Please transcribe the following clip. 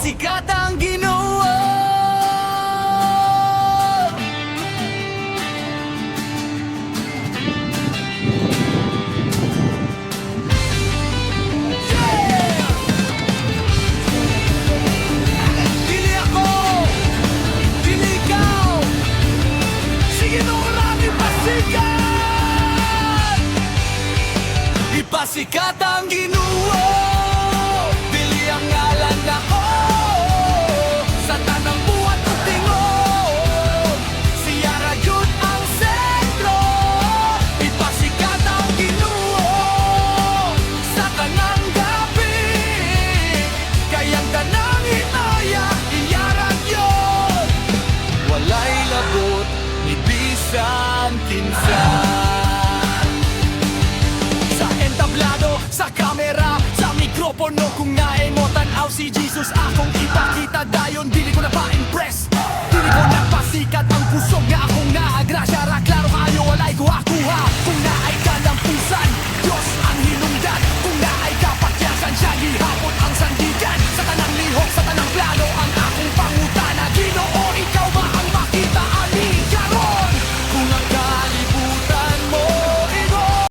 Ipasikat ang Ginoo. Dili ako, dili ikaw, sige nung lang ipasikat. Ipasikat ang Ginoo. Dili ang ngalan nako sa tanang buhat ug tingog. Siya ra gyud ang sentro. Ipasikat ang Ginoo sa tanang gabi. Kayang tanang hinaya iya ra gyud. Walay labot ni bisan kinsa. Sa entablado, sa kamera, sa mikropono, kung naemo tanaw si Jesus akong ipakita dayon, dili ko na pa-impress, dili ko na pasikat ang pusog nga ako